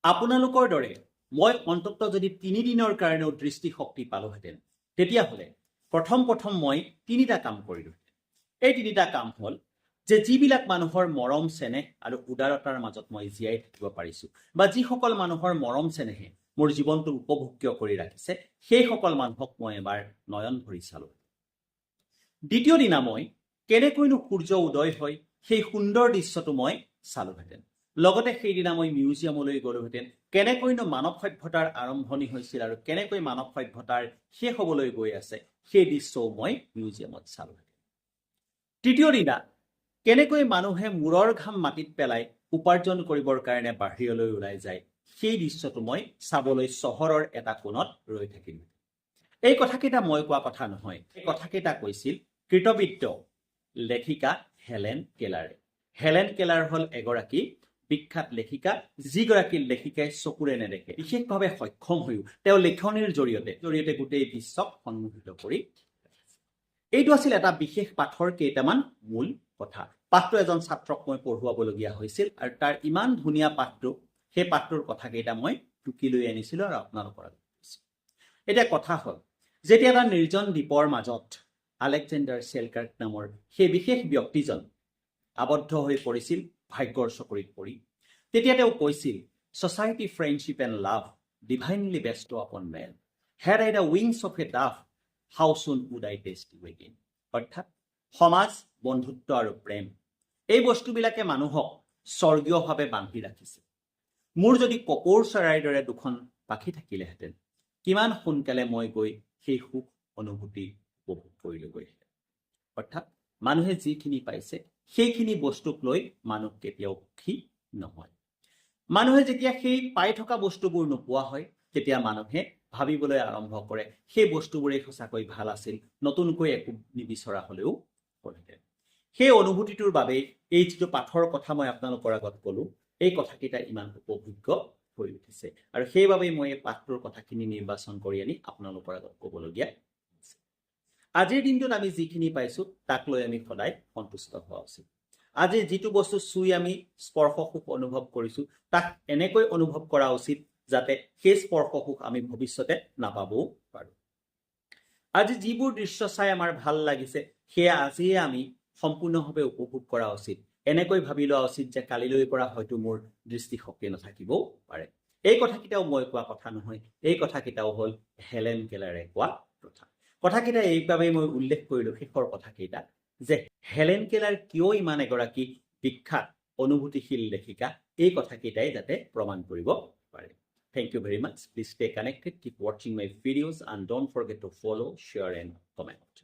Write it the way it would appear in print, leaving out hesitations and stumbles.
আপোনালোকৰ দৰে মই অন্ততঃ যদি 3 দিনৰ কাৰণেও দৃষ্টিশক্তি পালোহেঁতেন তেতিয়াহ'লে প্ৰথম মই 3টা কাম কৰিলোহেঁতেন। এই 3টা কাম হ'ল যে যিবিলাক মানুহৰ মৰম চেনেহ আৰু উদাৰতাৰ মাজত মই জীয়াই থাকিব পাৰিছো বা যিসকল মানুহৰ মৰম চেনেহে মোৰ জীৱনটো উপভোগ্য কৰি ৰাখিছে সেই সকল মানুহক মই এবাৰ নয়ন ভৰি চালো। দ্বিতীয় দিনা মই কেনেকৈনো সূৰ্য উদয় হয় সেই সুন্দৰ দৃশ্যটো মই চালোহেঁতেন। লগতে সেইদিনা মই মিউজিয়ামলৈ গলোহেঁতেন, কেনেকৈনো মানৱ সভ্যতাৰ আৰম্ভণি হৈছিল আৰু কেনেকৈ মানৱ সভ্যতাৰ শেষ হ'বলৈ গৈ আছে সেই দৃশ্যও মই মিউজিয়ামত চালোহেঁতেন। তৃতীয় দিনা কেনেকৈ মানুহে মূৰৰ ঘাম মাটিত পেলাই উপাৰ্জন কৰিবৰ কাৰণে বাহিৰলৈ ওলাই যায় সেই দৃশ্যটো মই চাবলৈ চহৰৰ এটা কোণত ৰৈ থাকিলো। এই কথাকেইটা মই কোৱা কথা নহয়, এই কথাকেইটা কৈছিল কৃতবিদ্য লেখিকা হেলেন কেলাৰে। হেলেন কেলাৰ হ'ল এগৰাকী বিখ্যাত লেখিকা, যিগৰাকী লেখিকাই চকুৰে নেদেখে, বিশেষভাৱে সক্ষম হৈও তেওঁ লেখনিৰ জৰিয়তে গোটেই বিশ্বক সন্মোহিত কৰি এইটো আছিল এটা বিশেষ পাঠৰ কেইটামান মূল কথা। পাঠটো এজন ছাত্ৰক মই পঢ়ুৱাবলগীয়া হৈছিল আৰু তাৰ ইমান ধুনীয়া পাঠটো, সেই পাঠটোৰ কথাকেইটা মই টুকি লৈ আনিছিলো আৰু আপোনালোকৰ আগত কৈছিলো। এতিয়া কথা হ'ল, যেতিয়া এটা নিৰ্জন দ্বীপৰ মাজত আলেকজেণ্ডাৰ চেলকাৰ্ক নামৰ সেই বিশেষ ব্যক্তিজন আবদ্ধ হৈ পৰিছিল ভাগ্যৰ চকৰিত পৰি, তেতিয়া তেওঁ কৈছিল, "Society, friendship and love divinely bestow upon man. Had I the wings of a dove, how soon would I taste you again?" অৰ্থাৎ সমাজ, বন্ধুত্ব আৰু প্ৰেম এই বস্তুবিলাকে মানুহক স্বৰ্গীয়ভাৱে বান্ধি ৰাখিছে। মোৰ যদি কপৌৰ চৰাইৰ দৰে দুখন পাখি থাকিলেহেঁতেন, কিমান সোনকালে মই গৈ সেই সুখ অনুভূতি উপভোগ কৰিলোগৈহেঁতেন। অৰ্থাৎ মানুহে যিখিনি পাইছে সেইখিনি বস্তুক লৈ মানুহ কেতিয়াও সুখী নহয়। মানুহে যেতিয়া সেই পাই থকা বস্তুবোৰ নোপোৱা হয় তেতিয়া মানুহে ভাবিবলৈ আৰম্ভ কৰে সেই বস্তুবোৰেই সঁচাকৈ ভাল আছিল, নতুনকৈ একো নিবিচৰা হ'লেও হ'লহেঁতেন। সেই অনুভূতিটোৰ বাবেই এই যিটো পাঠৰ কথা মই আপোনালোকৰ আগত ক'লো, এই কথাকেইটা ইমান উপভোগ্য হৈ উঠিছে আৰু সেইবাবেই মই এই পাঠটোৰ কথাখিনি নিৰ্বাচন কৰি আনি আপোনালোকৰ আগত ক'বলগীয়া হৈছে। আজিৰ দিনটোত আমি যিখিনি পাইছো তাক লৈ আমি সদায় সন্তুষ্ট হোৱা উচিত। আজি যিটো বস্তু চুই আমি স্পৰ্শ সুখ অনুভৱ কৰিছো তাক এনেকৈ অনুভৱ কৰা উচিত যাতে সেই স্পৰ্শ সুখ আমি ভৱিষ্যতে নাপাবও পাৰো। আজি যিবোৰ দৃশ্য চাই আমাৰ ভাল লাগিছে সেয়া আজিয়ে আমি সম্পূৰ্ণভাৱে উপভোগ কৰা উচিত। এনেকৈ ভাবি লোৱা উচিত যে কালিলৈ পৰা হয়তো মোৰ দৃষ্টিশক্তি নাথাকিবও পাৰে। এই কথাকেইটাও মই কোৱা কথা নহয়, এই কথাকেইটাও হ'ল হেলেন কেলাৰে কোৱা কথা। কথাকেইটা এইবাবেই মই উল্লেখ কৰিলো শেষৰ কথাকেইটা যে হেলেন কেলাৰ কিয় ইমান এগৰাকী বিখ্যাত অনুভূতিশীল লেখিকা, এই কথাকেইটাই যাতে প্ৰমাণ কৰিব পাৰে। Thank you very much. Please stay connected, keep watching my videos and don't forget to follow, share and comment.